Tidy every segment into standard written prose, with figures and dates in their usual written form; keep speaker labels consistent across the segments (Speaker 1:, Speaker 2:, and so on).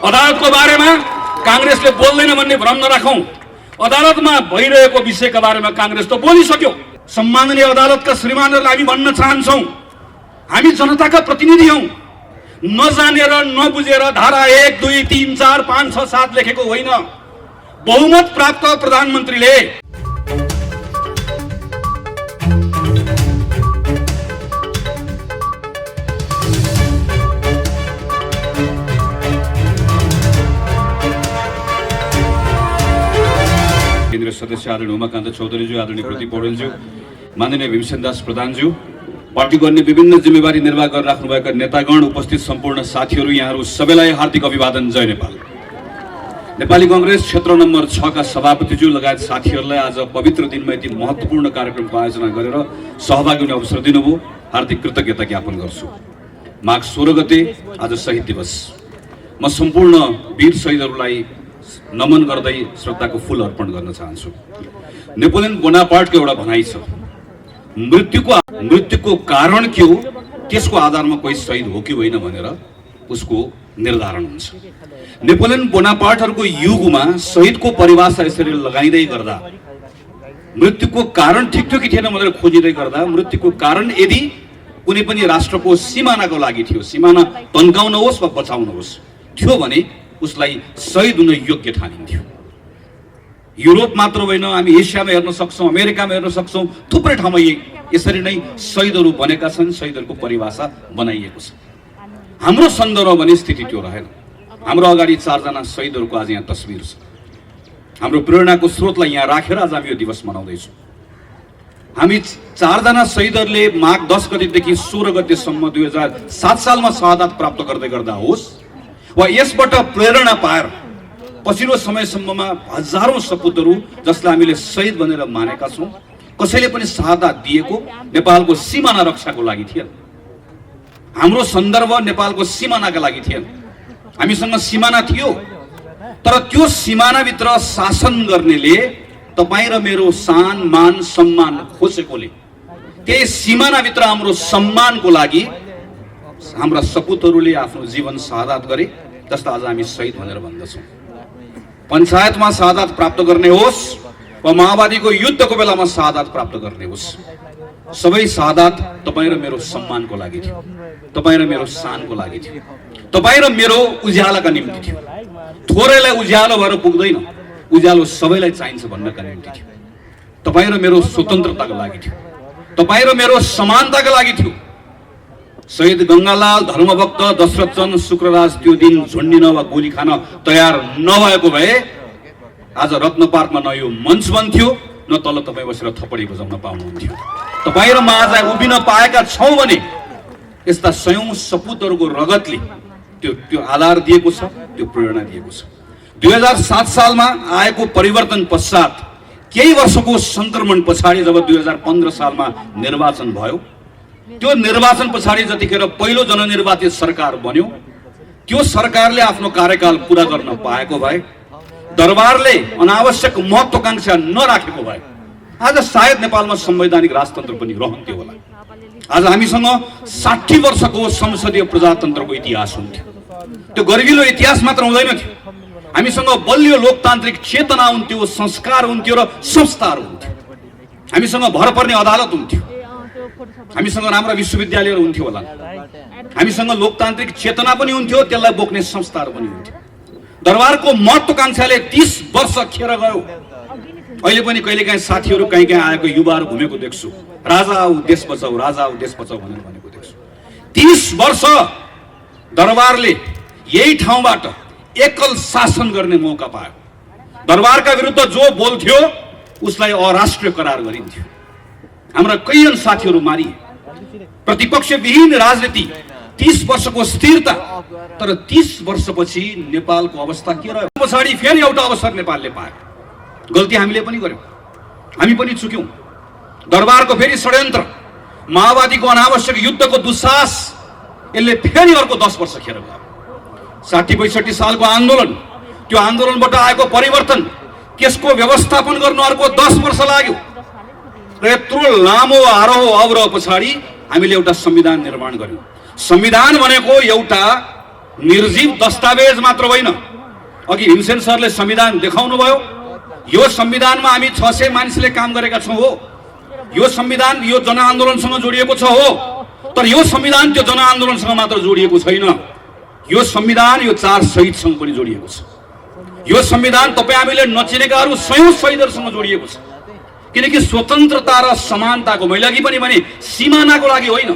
Speaker 1: अदालतको बारेमा कांग्रेसले बोल्दैन भन्ने भ्रम नराखौं। अदालतमा भइरहेको विषयका बारेमा कांग्रेस त बोलिसक्यो। सम्माननीय अदालतका श्रीमानहरुलाई हामी भन्न चाहन्छौं, हामी जनताका प्रतिनिधि हौं। नजानेर नबुझेर धारा 1 2 3 4 5 6 7 लेखेको होइन। बहुमत प्राप्त प्रधानमन्त्रीले केन्द्रीय सदस्य आदरणीय उमाकान्त चौधरीज्यू, आदरणीय प्रदीप पौडेलज्यू, माननीय भीमसेनदास प्रधानज्यू, पार्टीको अन्य विभिन्न जिम्मेवारी निर्वाह गरिराख्नुभएका नेतागण, उपस्थित सम्पूर्ण साथीहरू, यहाँहरू सबैलाई हार्दिक अभिवादन। जय नेपाल। नेपाली कांग्रेस क्षेत्र नम्बर 6 का सभापतिज्यू लगायत साथीहरूलाई आज पवित्र दिनमा यति महत्त्वपूर्ण कार्यक्रमको आयोजना गरेर सहभागी हुने अवसर दिनुभयो, हार्दिक कृतज्ञता ज्ञापन गर्छु। माघ 16 गते आज शहीद दिवस। म सम्पूर्ण वीर शहीदहरूलाई नमन गर्दै श्रद्धाको फूल अर्पण गर्न चाहन्छु। नेपोलियन बोनापार्टको एउटा भनाइ छ, मृत्युको कारण के हो त्यसको आधारमा कोही शहीद हो कि होइन भनेर उसको निर्धारण हुन्छ। नेपोलियन बोनापार्टहरुको युगमा शहीदको परिभाषा यसरी लगाइदै गर्दा मृत्युको कारण ठिक थियो कि थिएन भनेर खोजिदै गर्दा मृत्युको कारण यदि कुनै पनि राष्ट्रको सिमानाको लागि थियो, सिमाना तन्काउन होस् वा बचाउन होस् थियो भने उसलाई शहीद हुन योग्य ठानिन्थ्यो। युरोप मात्र होइन, हामी एसियामा हेर्न सक्छौं, अमेरिकामा हेर्न सक्छौं, थुप्रै ठाउँमा यसरी नै शहीदहरू बनेका छन्, शहीदहरूको परिभाषा बनाइएको छ। हाम्रो सन्दर्भमा भने स्थिति त्यो रहेन। हाम्रो अगाडि 4 जना शहीदहरूको आज यहाँ तस्बिर छ। हाम्रो प्रेरणाको स्रोतलाई यहाँ राखेर आज हामी यो दिवस मनाउँदैछौँ। हामी 4 जना शहीदहरूले माघ 10 गतेदेखि 16 गतेसम्म 2007 सालमा शहादत प्राप्त गर्दै गर्दा होस् वा यसबाट प्रेरणा पाएर पछिल्लो समयसम्ममा हजारौं सपुतहरू जसलाई हामीले शहीद भनेर मानेका छौं, कसैले पनि शहादत दिएको नेपालको सीमाना रक्षाको लागि थिएन। हाम्रो सन्दर्भ नेपालको सीमानाका लागि थिएन। हामीसँग सीमाना थियो, तर त्यो सीमानाभित्र शासन गर्नेले तपाई र मेरो सान मान सम्मान खोजेकोले त्यही सीमानाभित्र हाम्रो सम्मानको लागि हाम्रा सपुतहरूले आफ्नो जीवन शहादत गरे, जसलाई आज हामी शहीद भनेर भन्दछौँ। पञ्चायतमा शहादत प्राप्त गर्ने होस् वा माओवादीको युद्धको बेलामा शहादत प्राप्त गर्ने होस्, सबै शहादत तपाई र मेरो सम्मानको लागि थियो, तपाई र मेरो शानको लागि थियो, तपाई र मेरो उज्यालोका निम्ति थियो। थोरैलाई उज्यालो भएर पुग्दैन, उज्यालो सबैलाई चाहिन्छ भन्नका निम्ति थियो। तपाई र मेरो स्वतन्त्रताको लागि थियो, तपाई र मेरो समानताको लागि थियो। शहीद गंगालाल, धर्मभक्त दशरथचन्द्र शुक्रराज त्यो दिन झुन्डिन वा गोली खान तयार नभएको भए आज रत्न पार्कमा न यो मञ्च बन्थ्यो, न तल तपाई बसेर थपडी बजाउन पाउनुहुन्थ्यो। तपाई र म आज उभिन पाएका छौं भने यस्ता सयौं सपुतहरूको रगतले त्यो आधार दिएको छ, त्यो प्रेरणा दिएको छ। 2007 सालमा आएको परिवर्तन पश्चात केही वर्षको संक्रमण पछाडि जब 2015 सालमा निर्वाचन भयो, त्यो निर्वाचन पछाडि जतिखेर पहिलो जननिर्वाचित सरकार बन्यो, त्यो सरकारले आफ्नो कार्यकाल पूरा गर्न पाएको भए, दरबारले अनावश्यक महत्त्वाकांक्षा नराखेको भए आज सायद नेपालमा संवैधानिक राजतन्त्र पनि रहन्थ्यो होला। आज हामीसँग 60 वर्षको संसदीय प्रजातन्त्रको इतिहास हुन्थ्यो। त्यो गर्विलो इतिहास मात्र हुँदैन थियो, हामीसँग बलियो लोकतान्त्रिक चेतना हुन्थ्यो, संस्कार हुन्थ्यो र संस्थाहरू हुन्थ्यो। हामीसँग भरपर्ने अदालत हुन्थ्यो, हामीसँग राम्रा विश्वविद्यालयहरू हुन्थ्यो होला, हामीसँग लोकतान्त्रिक चेतना पनि हुन्थ्यो, त्यसलाई बोक्ने संस्थाहरू पनि हुन्थ्यो। दरबारको महत्त्वाकांक्षाले 30 वर्ष खेर गयो। अहिले पनि कहिलेकाहीँ साथीहरू कहीँ आएको युवाहरू घुमेको देख्छु, राजा आऊ देश बचाऊ, राजा आऊ देश बचाऊ भनेर भनेको देख्छु। 30 वर्ष दरबारले यही ठाउँबाट एकल शासन गर्ने मौका पायो। दरबारका विरुद्ध जो बोल्थ्यो उसलाई अराष्ट्रिय करार गरिन्थ्यो। हाम्रा कैयन साथीहरू मारिए। प्रतिपक्ष विहीन राजनीति, 30 वर्षको स्थिरता, तर 30 वर्षपछि नेपालको अवस्था के रह्यो? पछाडि फेरि एउटा अवसर नेपालले पायो। गल्ती हामीले पनि गर्यौं, हामी पनि चुक्यौं। दरबारको फेरि षड्यन्त्र, माओवादीको अनावश्यक युद्धको दुस्साहस, यसले फेरि अर्को 10 वर्ष खेर गयो। 60-65 सालको आन्दोलन, त्यो आन्दोलनबाट आएको परिवर्तन, त्यसको व्यवस्थापन गर्न अर्को 10 वर्ष लाग्यो। र यत्रो लामो आरोह अवरोह पछाडि हामीले एउटा संविधान निर्माण गर्यौं। संविधान भनेको एउटा निर्जीव दस्तावेज मात्र होइन, अघि भीमसेन सरले संविधान देखाउनु भयो, यो संविधानमा हामी 600 मानिसले काम गरेका छौँ हो, यो संविधान यो जनआन्दोलनसँग जोडिएको छ हो, तर यो संविधान त्यो जनआन्दोलनसँग मात्र जोडिएको छैन, यो संविधान यो 4 शहीदसँग पनि जोडिएको छ। यो संविधान तपाईँ हामीले नचिनेकाहरू सयौं शहीदहरूसँग जोडिएको छ, किनकि स्वतन्त्रता र समानताको, मैले अघि पनि भने सिमानाको लागि होइन,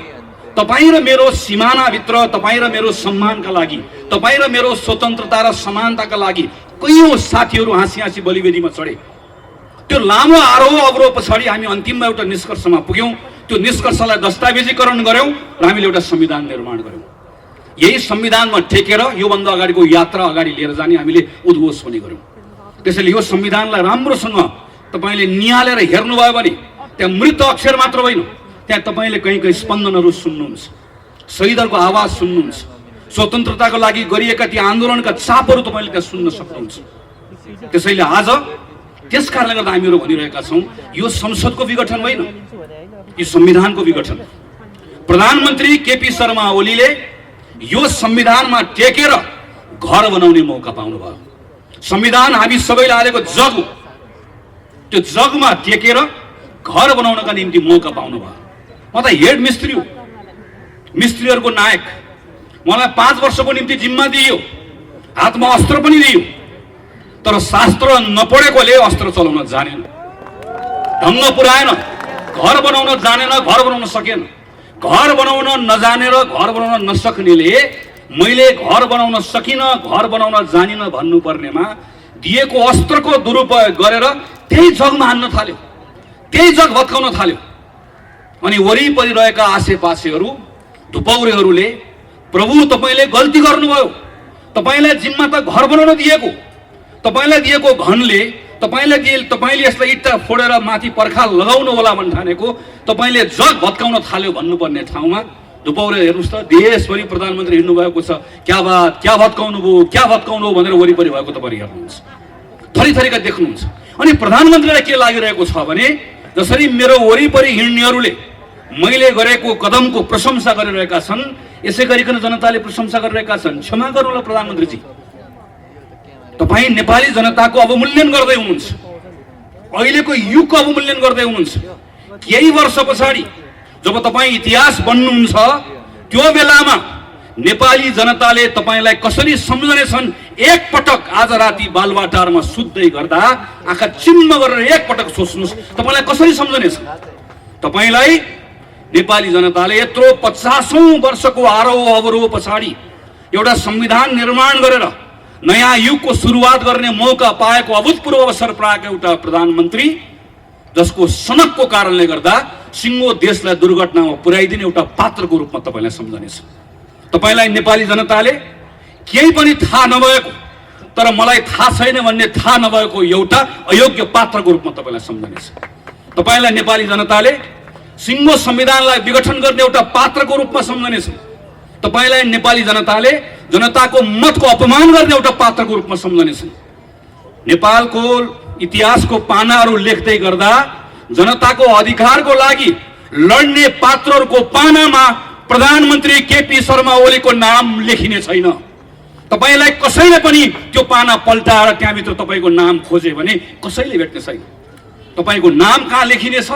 Speaker 1: तपाईँ र मेरो सिमानाभित्र, तपाईँ र मेरो सम्मानका लागि, तपाईँ र मेरो स्वतन्त्रता र समानताका लागि कयौं साथीहरू हाँसी हाँसी बलिवेदीमा चढे। त्यो लामो आरोह अवरोह पछाडि हामी अन्तिममा एउटा निष्कर्षमा पुग्यौं, त्यो निष्कर्षलाई दस्तावेजीकरण गर्यौं र हामीले एउटा संविधान निर्माण गर्यौं। यही संविधानमा टेकेर योभन्दा अगाडिको यात्रा अगाडि लिएर जाने हामीले उद्घोष पनि गर्यौं। त्यसैले यो संविधानलाई राम्रोसँग तपाईले निहालेर हेर्नुभयो भने त्यहाँ मृत अक्षर मात्र होइन, त्यहाँ तपाईले कहीँ कहीँ स्पन्दनहरू सुन्नुहुन्छ, शहीदहरूको आवाज सुन्नुहुन्छ, स्वतन्त्रताको लागि गरिएका ती आन्दोलनका छापहरू तपाईले त्यहाँ सुन्न सक्नुहुन्छ। त्यसैले आज त्यस कारणले गर्दा हामीहरू भनिरहेका छौँ, यो संसदको विघटन होइन, यो संविधानको विघटन। प्रधानमन्त्री केपी शर्मा ओलीले यो संविधानमा टेकेर घर बनाउने मौका पाउनुभयो। संविधान हामी सबैले हालेको जग हो, त्यो जगमा टेकेर घर बनाउनका निम्ति मौका पाउनुभयो। म त हेड मिस्त्री हो, मिस्त्रीहरूको नायक, मलाई 5 वर्षको निम्ति जिम्मा दिइयो, हातमा अस्त्र पनि दिइयो, तर शास्त्र नपढेकोले अस्त्र चलाउन जानेन, ढङ्ग पुर्याएन, घर बनाउन जानेन, घर बनाउन सकेन। घर बनाउन नजानेर घर बनाउन नसक्नेले मैले घर बनाउन सकिन, घर बनाउन जानिन भन्नुपर्नेमा दिएको अस्त्रको दुरुपयोग गरेर त्यही जगमा हान्न थाल्यो, त्यही जग भत्काउन थाल्यो। अनि वरिपरि रहेका आसेपासेहरू, धुपौरेहरूले प्रभु तपाईले गल्ती गर्नुभयो, तपाईलाई जिम्मा त घर बनाउन दिएको, तपाईलाई दिएको घनले तपाईले यसलाई इट्टा फोडेर माथि पर्खाल लगाउनु होला भन्ने ठानेको तपाईले जग भत्काउन थाल्यो भन्नुपर्ने ठाउँमा धुपौरे हेर्नुस् त, देशभरि प्रधानमन्त्री हिँड्नु भएको छ, क्या भत्काउनु भयो भनेर वरिपरि भएको तपाईले हेर्नुहुन्छ, थरीथरीका देख्नुहुन्छ। अनि प्रधानमन्त्रीलाई के लागिरहेको छ भने जसरी मेरो वरिपरि हिँड्नेहरूले मैले गरेको कदमको प्रशंसा गरिरहेका छन्, यसै गरिकन जनताले प्रशंसा गरिरहेका छन्। क्षमा गर्नुहोला प्रधानमन्त्रीजी, तपाईँ नेपाली जनताको अवमूल्यन गर्दै हुनुहुन्छ, अहिलेको युगको अवमूल्यन गर्दै हुनुहुन्छ। केही वर्ष पछाडि जब तपाईँ इतिहास बन्नुहुन्छ, त्यो बेलामा नेपाली जनताले तपाईलाई कसरी सम्झनेछन्, एकपटक आज राति बालवाटारमा सुत्दै गर्दा आँखा चिम्म गरेर एकपटक सोच्नुहोस्, तपाईलाई कसरी सम्झनेछ। तपाईलाई नेपाली जनताले यत्रो 50औं वर्षको आरोह अवरोह पछाडि एउटा संविधान निर्माण गरेर नयाँ युगको सुरुवात गर्ने मौका पाएको, अभूतपूर्व अवसर पाएको एउटा प्रधानमन्त्री जसको सनकको कारणले गर्दा सिङ्गो देशलाई दुर्घटनामा पुर्याइदिने एउटा पात्रको रूपमा तपाईलाई सम्झनेछ। तपाईलाई नेपाली जनताले केही पनि थाहा नभएको, तर मलाई थाहा छैन भन्ने थाहा नभएको एउटा अयोग्य पात्रको रूपमा तपाईलाई सम्झनेछ। तपाईलाई नेपाली जनताले सिङ्गो संविधानलाई विघटन गर्ने एउटा पात्रको रूपमा सम्झनेछ। तपाईलाई नेपाली जनताले जनताको मतको अपमान गर्ने एउटा पात्रको रूपमा सम्झनेछ। नेपालको इतिहासको पानाहरू लेख्दै गर्दा जनताको अधिकारको लागि लड्ने पात्रहरूको पानामा प्रधानमन्त्री केपी शर्मा ओलीको नाम लेखिने छैन। तपाईलाई कसैले पनि त्यो पाना पल्टाएर त्यहाँभित्र तपाईको नाम खोजे भने कसैले भेट्ने छैन। तपाईको नाम कहाँ लेखिनेछ?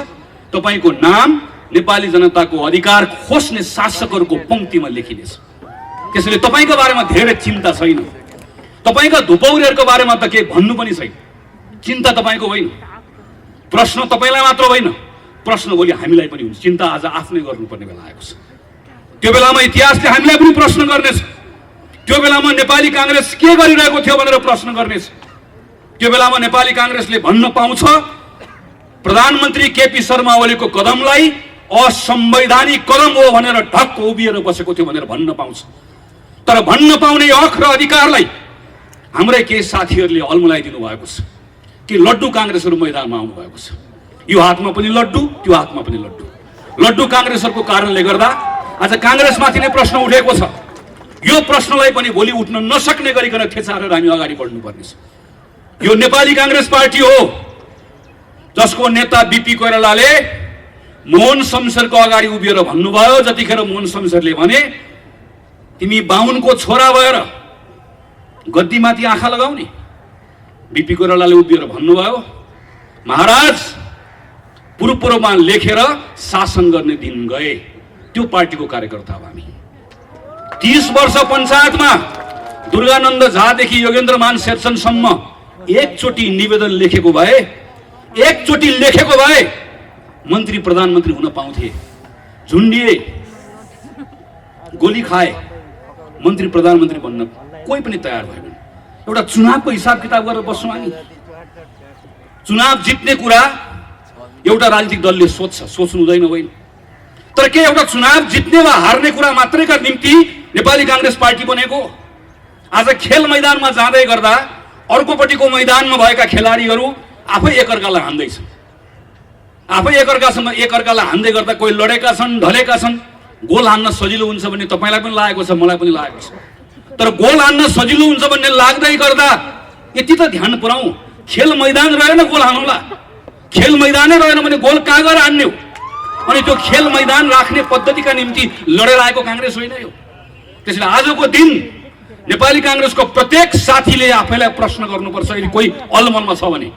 Speaker 1: तपाईको नाम नेपाली जनताको अधिकार खोज्ने शासकहरूको पंक्तिमा लेखिनेछ। त्यसैले तपाईको बारेमा धेरै चिन्ता छैन, तपाईका धुपौरेहरूको बारेमा त केही भन्नु पनि छैन। चिन्ता तपाईको होइन, प्रश्न तपाईलाई मात्र होइन, प्रश्न भोलि हामीलाई पनि हुन्छ। चिन्ता आज आफ्नै गर्नुपर्ने बेला आएको छ। त्यो बेलामा इतिहासले हामीलाई पनि प्रश्न गर्नेछ। त्यो बेलामा नेपाली कांग्रेस के गरिरहेको थियो भनेर प्रश्न गर्नेछ। त्यो बेलामा नेपाली कांग्रेसले भन्न पाउँछ प्रधानमन्त्री केपी शर्मा ओलीको कदमलाई असंवैधानिक कदम हो भनेर ढक्क उभिएर बसेको थियो भनेर भन्न पाउँछ। तर भन्न पाउने हक र अधिकारलाई हाम्रै केही साथीहरूले अल्मलाइदिनु भएको छ कि लड्डु कांग्रेसहरू मैदानमा आउनु भएको छ। यो हातमा पनि लड्डु, त्यो हातमा पनि लड्डु। लड्डु कांग्रेसहरूको कारणले गर्दा आज कांग्रेसमाथि नै प्रश्न उठेको छ। यो प्रश्नलाई पनि भोलि उठ्न नसक्ने गरिकन थेचारेर हामी अगाडि बढ्नुपर्नेछ। यो नेपाली कांग्रेस पार्टी हो जसको नेता बीपी कोइरालाले मोहन शमशेरको अगाडि उभिएर भन्नुभयो, जतिखेर मोहन शमशेरले भने तिमी बाहुनको छोरा भएर गद्दीमाथि आँखा लगाउने? बिपी कोइरालाले उभिएर भन्नुभयो, महाराज पूर्वमा लेखेर शासन गर्ने दिन गए। त्यो पार्टीको कार्यकर्ता हो हामी। 30 वर्ष पञ्चायतमा दुर्गानन्द झादेखि योगेन्द्रमान शेरचनसम्म एकचोटि निवेदन लेखेको भए, एकचोटि लेखेको भए मन्त्री प्रधानमन्त्री हुन पाउँथे। झुन्डिए, गोली खाए, मन्त्री प्रधानमन्त्री बन्न कोही पनि तयार भएन। एउटा चुनावको हिसाब किताब गरेर बस्छौँ हामी। चुनाव जित्ने कुरा एउटा राजनीतिक दलले सोच्नु हुँदैन होइन। तर के एउटा चुनाव जित्ने वा हार्ने कुरा मात्रैका निम्ति नेपाली कांग्रेस पार्टी बनेको? आज खेल मैदानमा जाँदै गर्दा अर्कोपट्टिको मैदानमा भएका खेलाडीहरू आफै एकअर्कालाई हान्दैछन्। आफै एकअर्कालाई हान्दै गर्दा कोही लडेका छन्, ढलेका छन्। गोल हान्न सजिलो हुन्छ भन्ने तपाईँलाई पनि लागेको छ, मलाई पनि लागेको छ। तर गोल हान्न सजिलो हुन्छ भन्ने लाग्दै गर्दा यति त ध्यान पुर्याउँ, खेल मैदान रहेन गोल हान्नुला। खेल मैदानै रहेन भने गोल कहाँ गएर हान्ने हो? अनि त्यो खेल मैदान राख्ने पद्धतिका निम्ति लडेर आएको कांग्रेस होइन यो। त्यसैले आजको दिन नेपाली कांग्रेसको प्रत्येक साथीले आफैलाई प्रश्न गर्नुपर्छ, यदि कोही अलमलमा छ भने,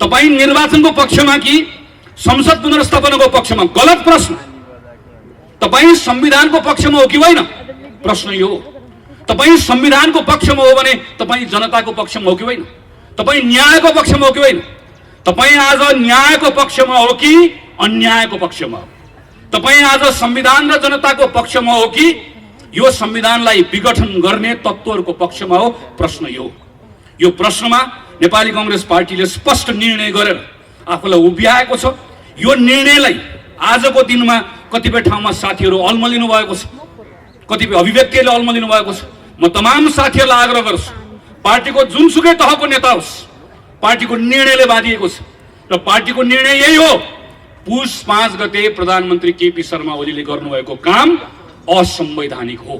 Speaker 1: तपाईँ निर्वाचनको पक्षमा कि संसद पुनर्स्थापनाको पक्षमा? गलत प्रश्न। तपाईँ संविधानको पक्षमा हो कि होइन? प्रश्न यो। तपाईँ संविधानको पक्षमा हो भने तपाईँ जनताको पक्षमा हो कि होइन? तपाईँ न्यायको पक्षमा हो कि होइन? तपाईँ आज न्यायको पक्षमा हो कि अन्यायको पक्षमा हो? तपाईँ आज संविधान र जनताको पक्षमा हो कि यो संविधानलाई विघटन गर्ने तत्त्वहरूको पक्षमा हो? प्रश्न यो प्रश्नमा नेपाली कांग्रेस पार्टीले स्पष्ट निर्णय गरेर आफूलाई उभ्याएको छ। यो निर्णयलाई आजको दिनमा कतिपय ठाउँमा साथीहरू अल्मलिनु भएको छ, कतिपय अभिव्यक्तिले अल्मलिनु भएको छ। म तमाम साथीहरूलाई आग्रह गर्छु, पार्टीको जुनसुकै तहको नेता होस्, पार्टीको निर्णयले बाँधिएको छ र पार्टीको निर्णय यही हो। पुष 5 गते प्रधानमन्त्री केपी शर्मा ओलीले गर्नुभएको काम असंवैधानिक हो।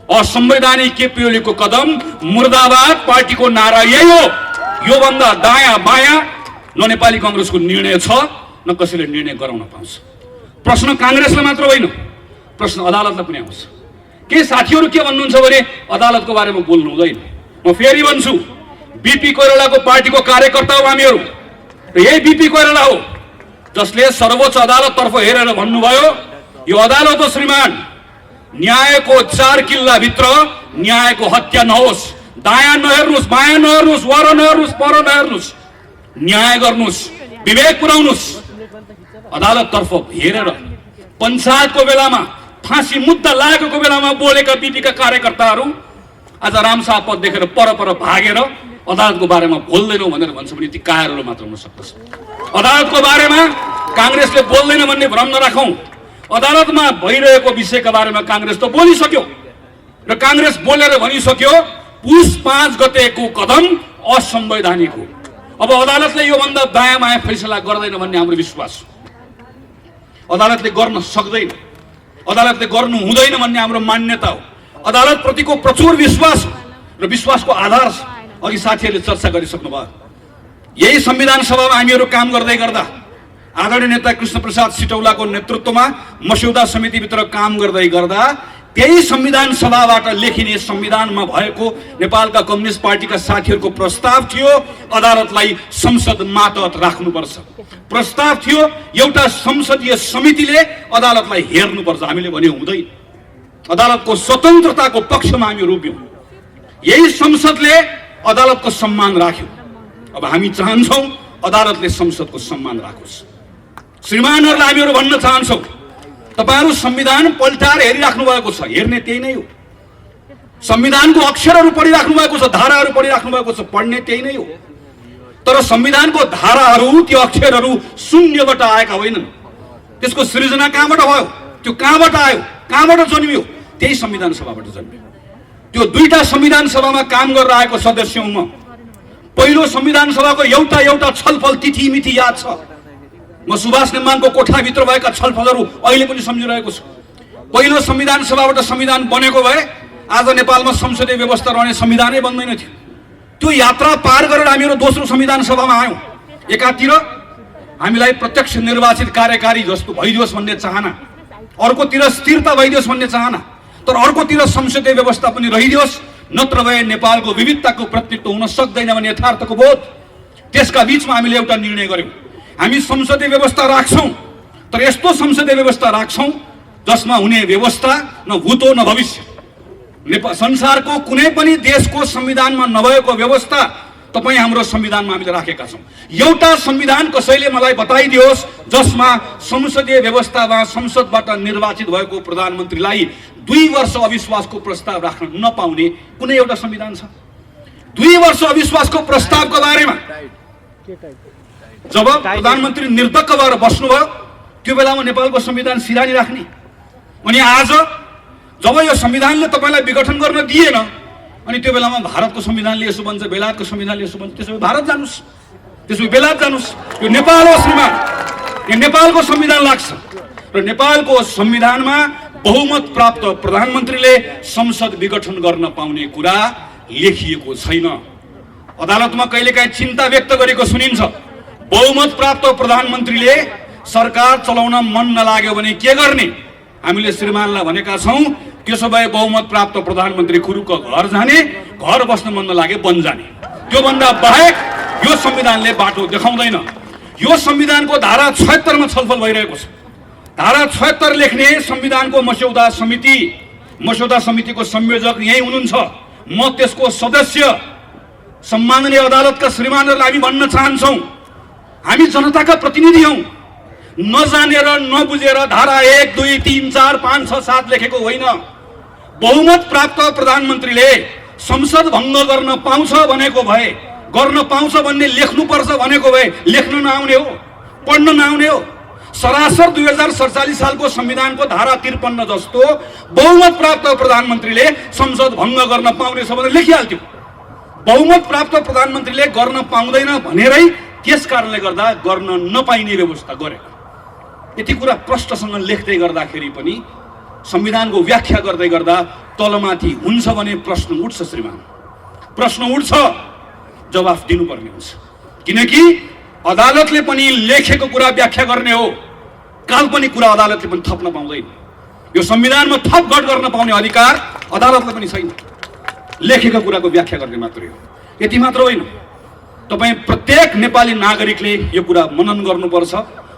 Speaker 1: असंवैधानिक केपी ओलीको कदम मुर्दाबाद पार्टीको नारा यही हो। योभन्दा दायाँ बायाँ न नेपाली कांग्रेसको निर्णय छ, न कसैले निर्णय गराउन पाउँछ। प्रश्न कांग्रेसलाई मात्र होइन, प्रश्न अदालतलाई पनि आउँछ। के साथीहरू के भन्नुहुन्छ भने अदालतको बारेमा बोल्नु हुँदैन। म फेरि भन्छु, बिपी कोइरालाको पार्टीको कार्यकर्ता हो हामीहरू र यही बिपी कोइराला हो जसले सर्वोच्च अदालततर्फ हेरेर भन्नुभयो, यो अदालत हो श्रीमान, न्यायको 4 किल्लाभित्र न्यायको हत्या नहोस्। दायाँ नहेर्नुहोस्, बायाँ नहेर्नुहोस्, वर नहेर्नुहोस्, पर नहेर्नुहोस्, न्याय गर्नुहोस्, विवेक पुर्याउनुहोस्। अदालततर्फ हेरेर पञ्चायतको बेलामा फाँसी मुद्दा लागेको बेलामा बोलेका बिपीका कार्यकर्ताहरू आज रामशाह पद देखेर पर भागेर अदालतको बारेमा बोल्दैनौ भनेर भन्छ भने ती कायरहरू मात्र हुन सक्दछ। अदालतको बारेमा कांग्रेसले बोल्दैन भन्ने भ्रम नराखौँ। अदालतमा भइरहेको विषयका बारेमा कांग्रेस त बोलिसक्यो र कांग्रेस बोलेर भनिसक्यो पुष 5 गतेको कदम असंवैधानिक हो। अब अदालतले योभन्दा दायाँ बायाँ फैसला गर्दैन भन्ने हाम्रो विश्वास हो। अदालतले गर्न सक्दैन, अदालतले गर्नु हुँदैन भन्ने हाम्रो मान्यता हो। अदालत प्रतिको प्रचुर विश्वास हो र विश्वासको आधार छ। अघि साथीहरूले चर्चा गरिसक्नु भयो। यही संविधान सभामा हामीहरू काम गर्दै गर्दा आदरणीय नेता कृष्णप्रसाद सिटौलाको नेतृत्वमा मस्यौदा समितिभित्र काम गर्दै गर्दा त्यही संविधान सभाबाट लेखिने संविधानमा भएको नेपालका कम्युनिस्ट पार्टीका साथीहरूको प्रस्ताव थियो अदालतलाई संसद मातहत राख्नुपर्छ। प्रस्ताव थियो एउटा संसदीय समितिले अदालतलाई हेर्नुपर्छ। हामीले भने हुँदैन, अदालतको स्वतन्त्रताको पक्षमा हामी रोप्यौँ। यही संसदले अदालतको सम्मान राख्यो। अब हामी चाहन्छौँ अदालतले संसदको सम्मान राखोस्। श्रीमानहरूलाई हामीहरू भन्न चाहन्छौँ, तपाईहरू संविधान पल्टाएर हेरिराख्नु भएको छ, हेर्ने त्यही नै हो। संविधानको अक्षरहरू पढिराख्नु भएको छ, धाराहरू पढिराख्नु भएको छ, पढ्ने त्यही नै हो। तर संविधानको धाराहरू, त्यो अक्षरहरू शून्यबाट आएका होइनन्। त्यसको सृजना कहाँबाट भयो? त्यो कहाँबाट आयो, कहाँबाट जन्मियो? त्यही संविधान सभाबाट जन्मियो। त्यो 2टा संविधान सभामा काम गरेर आएको सदस्य हुँ म। पहिलो संविधान सभाको एउटा छलफल तिथि मिति याद छ। म सुभाष नेमाङको कोठाभित्र भएका छलफलहरू अहिले पनि सम्झिरहेको छु। पहिलो संविधान सभाबाट संविधान बनेको भए आज नेपालमा संसदीय व्यवस्था रहने संविधानै बन्दैन थियो। त्यो यात्रा पार गरेर हामीहरू दोस्रो संविधान सभामा आयौँ। एकातिर हामीलाई प्रत्यक्ष निर्वाचित कार्यकारी जस्तो भइदियोस् भन्ने चाहना, अर्कोतिर स्थिरता भइदियोस् भन्ने चाहना। तर अर्कोतिर संसदीय व्यवस्था पनि रहिदियोस्, नत्र भए नेपालको विविधताको प्रतिनिधित्व हुन सक्दैन भन्ने यथार्थको बोध। त्यसका बीचमा हामीले एउटा निर्णय गर्यौं, हामी संसदीय व्यवस्था राख्छौं, तर यस्तो संसदीय व्यवस्था राख्छौं जसमा हुने व्यवस्था न भूत हो न भविष्य। संसारको कुनै पनि देशको संविधानमा नभएको व्यवस्था तपाईँ हाम्रो संविधानमा हामीले राखेका छौं। एउटा संविधान कसैले मलाई बताइदियोस् जसमा संसदीय व्यवस्थामा संसदबाट निर्वाचित भएको प्रधानमन्त्रीलाई 2 वर्ष अविश्वासको प्रस्ताव राख्न नपाउने कुनै एउटा संविधान छ? 2 वर्ष अविश्वासको प्रस्तावको बारेमा जब प्रधानमन्त्री निर्धक्क भएर बस्नुभयो त्यो बेलामा नेपालको संविधान सिरानी राख्ने, अनि आज जब यो संविधानले तपाईलाई विघटन गर्न दिएन अनि त्यो बेलामा भारतको संविधानले यसो भन्छ, बेलायतको संविधानले यसो भन्छ, त्यसो भए भारत जानुस्, त्यसो भए बेलायत जानुस्। यो नेपाल हो श्रीमान, यो नेपालको संविधान लाग्छ र नेपालको संविधानमा बहुमत प्राप्त प्रधानमन्त्रीले संसद विघटन गर्न पाउने कुरा लेखिएको छैन। अदालतमा कहिलेकाहीँ चिन्ता व्यक्त गरेको सुनिन्छ, बहुमत प्राप्त प्रधानमन्त्रीले सरकार चलाउन मन नलाग्यो भने के गर्ने? हामीले श्रीमानलाई भनेका छौं त्यसो भए बहुमत प्राप्त प्रधानमन्त्री खुरुक घर जाने, घर बस्न मन नलागे वन जाने। त्यो भन्दा बाहेक यो संविधानले बाटो देखाउँदैन। यो संविधानको धारा 76 मा छलफल भइरहेको छ। धारा 76 लेख्ने संविधानको मस्यौदा समितिको संयोजक यही हुनुहुन्छ, म त्यसको सदस्य। सम्माननीय अदालतका श्रीमानहरूलाई हामी भन्न चाहन्छौं, हामी जनताका प्रतिनिधि हौं। नजानेर नबुझेर धारा 1, 2, 3, 4, 5, 6, 7 लेखेको होइन। बहुमत प्राप्त प्रधानमन्त्रीले संसद भङ्ग गर्न पाउँछ भनेको भए, गर्न पाउँछ भन्ने लेख्नुपर्छ भनेको भए लेख्न नआउने हो, पढ्न नआउने हो। सरासर 2047 सालको संविधानको धारा 53 जस्तो बहुमत प्राप्त प्रधानमन्त्रीले संसद भङ्ग गर्न पाउने छ भनेर लेखिहाल्थ्यो। बहुमत प्राप्त प्रधानमन्त्रीले गर्न पाउँदैन भनेरै त्यस कारणले गर्दा गर्न नपाइने व्यवस्था गरेको। यति कुरा प्रष्टसँग लेख्दै गर्दाखेरि पनि संविधानको व्याख्या गर्दै गर्दा तलमाथि हुन्छ भने प्रश्न उठ्छ श्रीमान, प्रश्न उठ्छ, जवाफ दिनुपर्ने हुन्छ। किनकि अदालतले पनि लेखेको कुरा व्याख्या गर्ने हो, काल्पनिक कुरा अदालतले पनि थप्न पाउँदैन। यो संविधानमा थपघट गर्न पाउने अधिकार अदालतले पनि छैन, लेखेको कुराको व्याख्या गर्ने मात्रै हो। यति मात्र होइन, तपाईँ प्रत्येक नेपाली नागरिकले यो कुरा मनन गर्नुपर्छ।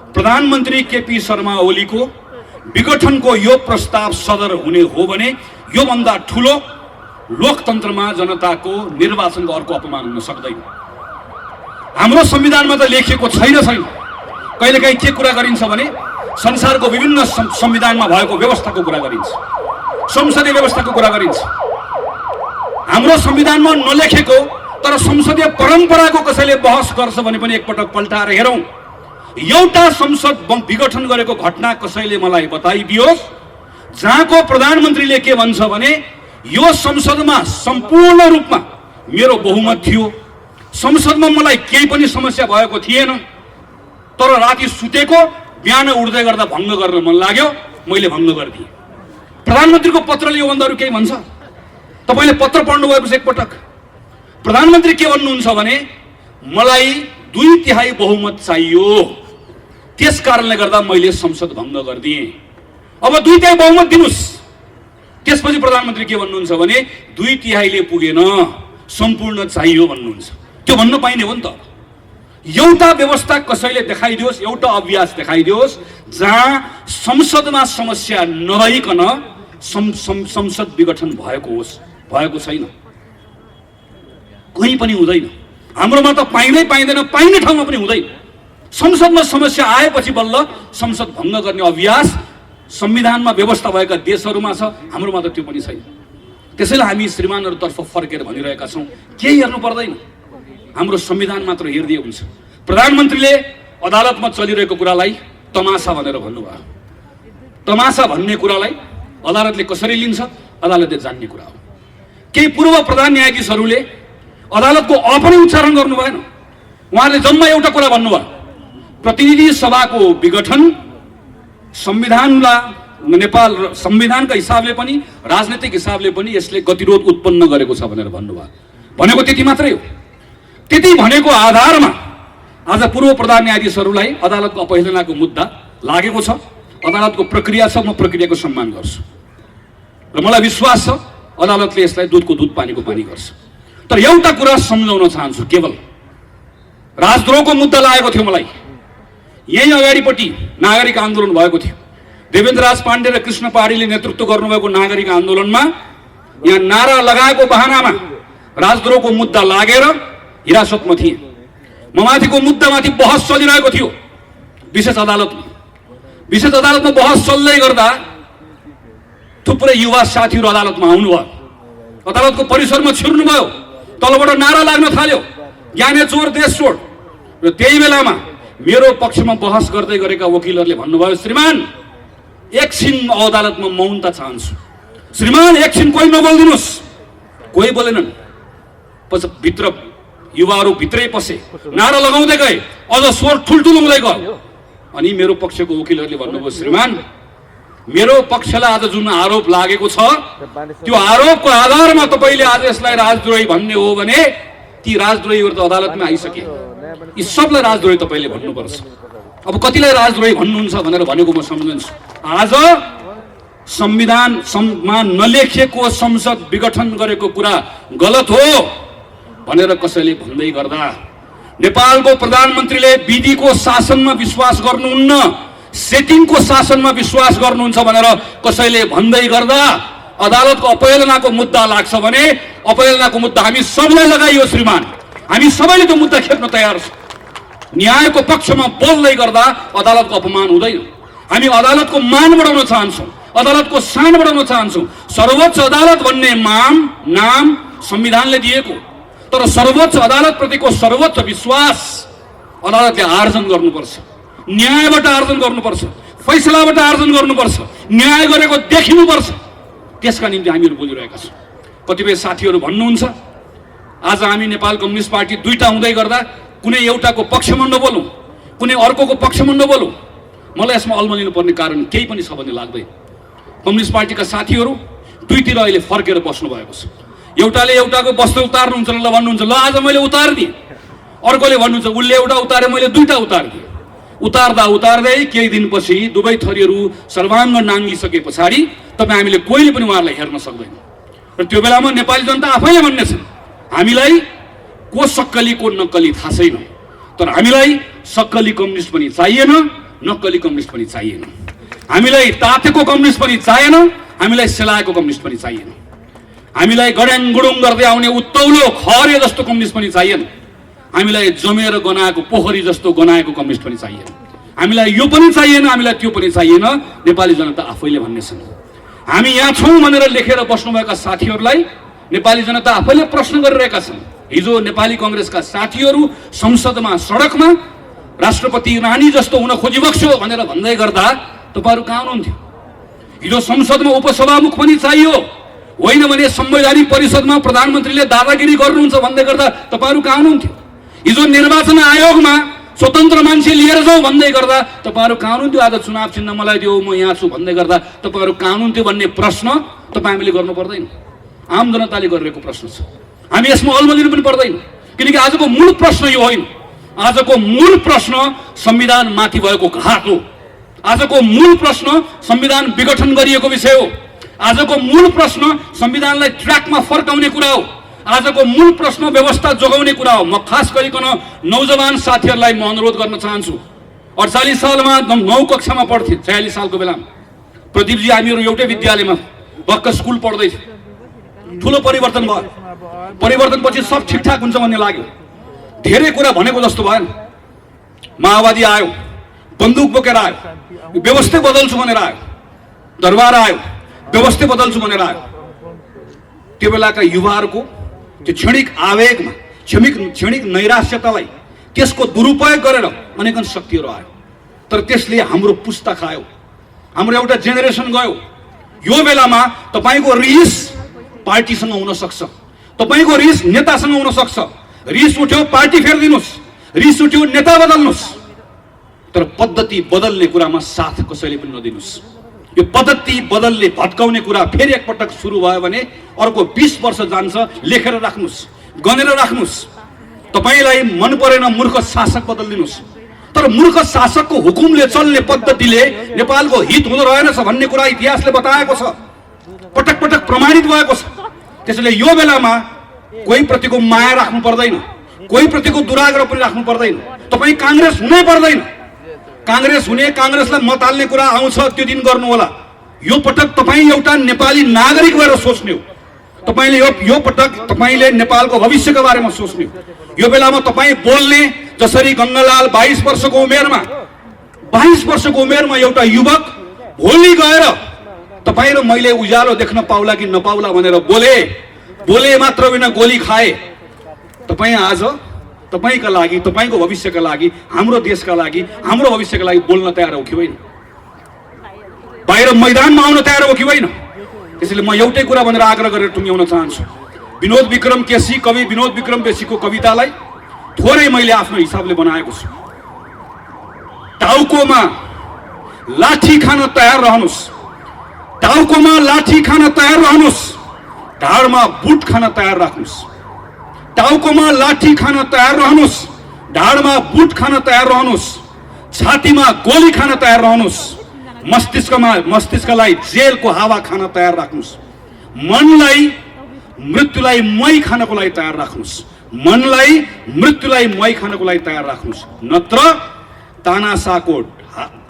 Speaker 1: प्रधानमन्त्री केपी शर्मा ओलीको विघटनको यो प्रस्ताव सदर हुने हो भने यो भन्दा ठूलो लोकतन्त्रमा जनताको निर्वाचनको अर्को अपमान हुन सक्दैन। हाम्रो संविधानमा त लेखिएको छैन। कहिलेकाहीँ के कुरा गरिन्छ भने संसारको विभिन्न संविधानमा भएको व्यवस्थाको कुरा गरिन्छ, संसदीय व्यवस्थाको कुरा गरिन्छ। हाम्रो संविधानमा नलेखेको तर संसदीय परम्पराको कसैले बहस गर्छ भने पनि एकपटक पल्टाएर हेरौं। एउटा संसद विघटन गरेको घटना कसैले मलाई बताइदियोस् जहाँको प्रधानमन्त्रीले के भन्छ भने यो संसदमा सम्पूर्ण रूपमा मेरो बहुमत थियो, संसदमा मलाई केही पनि समस्या भएको थिएन, तर राति सुतेको बिहान उठ्दै गर्दा भङ्ग गर्न मन लाग्यो, मैले भङ्ग गरिदिएँ। प्रधानमन्त्रीको पत्रले यो भन्दा अरु केही भन्छ? तपाईले पत्र पढ्नु भएको छ एकपटक? प्रधानमन्त्री के भन्नुहुन्छ भने मलाई 2/3 बहुमत चाहियो, त्यस कारणले गर्दा मैले संसद भङ्ग गरिदिएँ। अब 2/3 बहुमत दिनुस्। त्यसपछि प्रधानमन्त्री के भन्नुहुन्छ भने 2/3 पुगेन, सम्पूर्ण चाहियो भन्नुहुन्छ। त्यो भन्न पाइने हो नि त। एउटा व्यवस्था कसैले देखाइदियोस्, एउटा अभ्यास देखाइदियोस् जहाँ संसदमा समस्या नरहिकन संसद विघटन भएको होस्। भएको छैन, कहीँ पनि हुँदैन। हाम्रोमा त पाइनै पाइँदैन, पाइने ठाउँमा पनि हुँदैन। संसदमा समस्या आएपछि बल्ल संसद भङ्ग गर्ने अभ्यास संविधानमा व्यवस्था भएका देशहरूमा छ, हाम्रोमा त त्यो पनि छैन। त्यसैले हामी श्रीमानहरूतर्फ फर्केर भनिरहेका छौँ, केही हेर्नु पर्दैन, हाम्रो संविधान मात्र हेर्दिए हुन्छ। प्रधानमन्त्रीले अदालतमा चलिरहेको कुरालाई तमासा भनेर भन्नुभयो। तमासा भन्ने कुरालाई अदालतले कसरी लिन्छ अदालतले जान्ने कुरा हो। केही पूर्व प्रधान न्यायाधीशहरूले अदालतको अ पनि उच्चारण गर्नु भएन। उहाँले जम्मा एउटा कुरा भन्नुभयो, प्रतिनिधि सभाको विघटन संविधानलाई नेपाल संविधानका हिसाबले पनि राजनीतिक हिसाबले पनि यसले गतिरोध उत्पन्न गरेको छ भनेर भन्नुभयो। भनेको त्यति मात्रै हो। त्यति भनेको आधारमा आज पूर्व प्रधान न्यायाधीशहरूलाई अदालतको अपहेलनाको मुद्दा लागेको छ। अदालतको प्रक्रिया छ, म प्रक्रियाको सम्मान गर्छु। र मलाई विश्वास छ अदालतले यसलाई दुधको दुध पानीको पानी गर्छ। तर एउटा कुरा सम्झाउन चाहन्छु, केवल राजद्रोहको मुद्दा लागेको थियो मलाई। यही अगाडिपट्टि नागरिक आन्दोलन भएको थियो। देवेन्द्र राज पाण्डे र कृष्ण पहाडीले नेतृत्व गर्नुभएको नागरिक आन्दोलनमा यहाँ नारा लगाएको बहानामा राजद्रोहको मुद्दा लागेर हिरासतमा थिए। म माथिको मुद्दामाथि बहस चलिरहेको थियो विशेष अदालतमा। विशेष अदालतमा बहस चल्दै गर्दा थुप्रै युवा साथीहरू अदालतमा आउनुभयो, अदालतको परिसरमा छिर्नुभयो, तलबाट नारा लाग्न थाल्यो, ज्ञाने चोर देश छोड। र त्यही बेलामा मेरो पक्षमा बहस गर्दै गरेका वकिलहरूले भन्नुभयो, श्रीमान एकछिन अदालतमा मौनता चाहन्छु, श्रीमान एकछिन कोही नबोलिदिनुहोस्। कोही बोलेनन्। पछि भित्र युवाहरू भित्रै पसे, नारा लगाउँदै गए, अझ स्वर ठुल्ठुलो हुँदै गयो। अनि मेरो पक्षको वकिलहरूले भन्नुभयो, श्रीमान मेरो पक्षलाई आज जुन आरोप लागेको छ त्यो आरोपको आधारमा तपाईँले आज यसलाई राजद्रोही भन्ने हो भने ती राजद्रोहीहरू त अदालतमा आइसके, यी सबलाई राजद्रोही तपाईँले भन्नुपर्छ। अब कतिलाई राजद्रोही भन्नुहुन्छ भनेर भनेको म सम्झन्छु। आज संविधानमा नलेखिएको संसद विघटन गरेको कुरा गलत हो भनेर कसैले भन्दै गर्दा, नेपालको प्रधानमन्त्रीले विधिको शासनमा विश्वास गर्नुहुन्न, सेटिङको शासनमा विश्वास गर्नुहुन्छ भनेर कसैले भन्दै गर्दा अदालतको अपहेलनाको मुद्दा लाग्छ भने अपहेलनाको मुद्दा हामी सबैलाई लगाइयो श्रीमान। हामी सबैले त्यो मुद्दा खेप्न तयार छौँ। न्यायको पक्षमा बोल्दै गर्दा अदालतको अपमान हुँदैन। हामी अदालतको मान बढाउन चाहन्छौँ, अदालतको शान बढाउन चाहन्छौँ। सर्वोच्च अदालत भन्ने नाम संविधानले दिएको, तर सर्वोच्च अदालत प्रतिको सर्वोच्च विश्वास अदालतले आर्जन गर्नुपर्छ, न्यायबाट आर्जन गर्नुपर्छ, फैसलाबाट आर्जन गर्नुपर्छ, न्याय गरेको देखिनुपर्छ। त्यसका निम्ति हामीहरू बोलिरहेका छौँ। कतिपय साथीहरू भन्नुहुन्छ आज हामी नेपाल कम्युनिस्ट पार्टी दुईटा हुँदै गर्दा कुनै एउटाको पक्षमा नबोलौँ, कुनै अर्कोको पक्षमा नबोलौँ। मलाई यसमा अल्मलिनु पर्ने कारण केही पनि छ भन्ने लाग्दैन। कम्युनिस्ट पार्टीका साथीहरू दुईतिर अहिले फर्केर बस्नु भएको छ। एउटाले एउटाको वस्त्र उतार्नुहुन्छ ल भन्नुहुन्छ, ल आज मैले उतारिदिएँ। अर्कोले भन्नुहुन्छ उसले एउटा उतारे मैले दुईटा उतारिदिएँ। उतार्दा उतार्दै केही दिनपछि दुवै थरीहरू सर्वाङ्ग नाङ्गिसके पछाडि तपाईँ हामीले कोहीले पनि उहाँहरूलाई हेर्न सक्दैन। र त्यो बेलामा नेपाली जनता आफैले भन्नेछन् हामीलाई को सक्कली को नक्कली थाहा छैन, तर हामीलाई सक्कली कम्युनिस्ट पनि चाहिएन, नक्कली कम्युनिस्ट पनि चाहिएन। हामीलाई तातेको कम्युनिस्ट पनि चाहिएन, हामीलाई सेलाएको कम्युनिस्ट पनि चाहिएन। हामीलाई गड्याङ गुडुङ गर्दै आउने उत्तौलो खरे जस्तो कम्युनिस्ट पनि चाहिएन। हामीलाई जमेर गनाएको पोखरी जस्तो गनाएको कम्युनिस्ट पनि चाहिएन। हामीलाई यो पनि चाहिएन, हामीलाई त्यो पनि चाहिएन। नेपाली जनता आफैले भन्नेछन्। हामी यहाँ छौँ भनेर लेखेर बस्नुभएका साथीहरूलाई नेपाली जनता आफैले प्रश्न गरिरहेका छन्। हिजो नेपाली कङ्ग्रेसका साथीहरू संसदमा सडकमा राष्ट्रपति रानी जस्तो हुन खोजिबक्स्यो भनेर भन्दै गर्दा तपाईँहरू कहाँ हुनुहुन्थ्यो? हिजो संसदमा उपसभामुख पनि चाहियो, होइन भने संवैधानिक परिषदमा प्रधानमन्त्रीले दादागिरी गर्नुहुन्छ भन्दै गर्दा तपाईँहरू कहाँ हुनुहुन्थ्यो? हिजो निर्वाचन आयोगमा स्वतन्त्र मान्छे लिएर जाउँ भन्दै गर्दा तपाईँहरू कहाँ हुनुहुन्थ्यो? आज चुनाव चिन्ह मलाई दियो, म यहाँ छु भन्दै गर्दा तपाईँहरू कहाँ हुनुहुन्थ्यो भन्ने प्रश्न तपाईँ हामीले गर्नु पर्दैन, आम जनताले गरिरहेको प्रश्न छ। हामी यसमा अल्मलिनु पनि पर्दैन, किनकि आजको मूल प्रश्न यो होइन। आजको मूल प्रश्न संविधान माथि भएको घात हो। आजको मूल प्रश्न संविधान विघटन गरिएको विषय हो। आजको मूल प्रश्न संविधानलाई ट्र्याकमा फर्काउने कुरा हो। आजको मूल प्रश्न व्यवस्था जोगाउने कुरा हो। म खास गरिकन नौजवान साथीहरूलाई म अनुरोध गर्न चाहन्छु। 48 सालमा 9 कक्षामा पढ्थे, 46 सालको बेलामा प्रदीपजी हामीहरू एउटै विद्यालयमा भक्क स्कुल पढ्दै थियौँ। ठुलो परिवर्तन भयो। परिवर्तनपछि सब ठिकठाक हुन्छ भन्ने लाग्यो। धेरै कुरा भनेको जस्तो भएन। माओवादी आयो, बन्दुक बोकेर आयो, व्यवस्था बदल्छु भनेर आयो, दरबार आयो, व्यवस्था बदल्छु भनेर आयो। त्यो बेलाका युवाहरूको त्यो क्षणिक आवेगमा, क्षणिक नैराश्यतालाई त्यसको दुरुपयोग गरेर अनेकन शक्तिहरू आयो। तर त्यसले हाम्रो पुस्ता खायो, हाम्रो एउटा जेनेरेसन गयो। यो बेलामा तपाईँको रिस पार्टीसँग हुन सक्छ, तपाईँको रिस नेतासँग हुन सक्छ। रिस उठ्यो पार्टी फेरिदिनुहोस्, रिस उठ्यो नेता बदल्नुहोस्, तर पद्धति बदल्ने कुरामा साथ कसैले पनि नदिनुहोस्। यो पद्धति बदल्ने भत्काउने कुरा फेरि एकपटक सुरु भयो भने अर्को 20 वर्ष जान्छ। लेखेर राख्नुहोस्, गनेर राख्नुहोस्। तपाईँलाई मन परेन मूर्ख शासक बदलिदिनुहोस्, तर मूर्ख शासकको हुकुमले चल्ने पद्धतिले नेपालको हित हुँदो रहेनछ भन्ने कुरा इतिहासले बताएको छ। पटक पटक प्रमाणित भएको छ। त्यसैले यो बेलामा कोही प्रतिको माया राख्नु पर्दैन, कोही प्रतिको दुराग्रह पनि राख्नु पर्दैन। तपाईँ काङ्ग्रेस हुनै पर्दैन। काङ्ग्रेस हुने, काङ्ग्रेसलाई मत हाल्ने कुरा आउँछ त्यो दिन गर्नु होला। यो पटक तपाईँ एउटा नेपाली नागरिक भएर सोच्ने हो। तपाईले यो पटक तपाईले नेपालको भविष्यको बारेमा सोच्ने हो। यो बेलामा तपाईँ बोल्ने जसरी गङ्गालाल 22 वर्षको उमेरमा एउटा युवक भोलि गएर तपाईँ र मैले उज्यालो देख्न पाउला कि नपाउला भनेर बोले मात्र होइन गोली खाए। तपाईँ आज तपाईका लागि, तपाईको भविष्यका लागि, हाम्रो देशका लागि, हाम्रो भविष्यका लागि बोल्न तयार हो कि होइन? बाहिर मैदानमा आउन तयार हो कि होइन? त्यसैले म एउटै कुरा भनेर आग्रह गरेर टुङ्ग्याउन चाहन्छु। विनोद विक्रम केसी, कवि विनोद विक्रम केसीको कवितालाई थोरै मैले आफ्नो हिसाबले बनाएको छु। टाउकोमा लाठी खान तयार रहनुस्, टाउकोमा लाठी खान तयार रहनुस्, ढाडमा बुट खान तयार राख्नुस्। टाउकोमा लाठी खान तयार रहनुस्, ढाडमा बुट खान तयार रहनुस्, छातीमा गोली खान तयार रहनुस्, मस्तिष्कलाई जेलको हावा खान तयार राख्नुस्, मनलाई मृत्युलाई मै खानको लागि तयार राख्नुस्, मनलाई मृत्युलाई मै खानको लागि तयार राख्नुस्। नत्र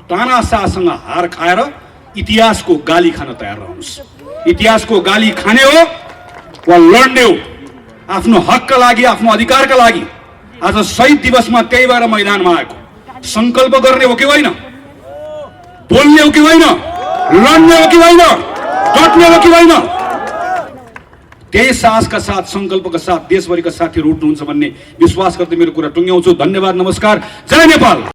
Speaker 1: तानाशाहसँग हार खाएर इतिहासको गाली खान तयार रहनुस्। इतिहासको गाली खाने हो वा लड्ने हो आफ्नो हकका लागि, आफ्नो अधिकारका लागि। आज शहीद दिवसमा त्यही भएर मैदानमा आएको। संकल्प गर्ने हो कि होइन? बोल्ने हो कि होइन? लड्ने हो कि होइन? डट्ने हो कि होइन? त्यही साहसका साथ, संकल्पका साथ देशभरिका साथीहरू उठ्नुहुन्छ भन्ने विश्वास गर्दै मेरो कुरा टुङ्ग्याउँछु। धन्यवाद, नमस्कार, जय नेपाल।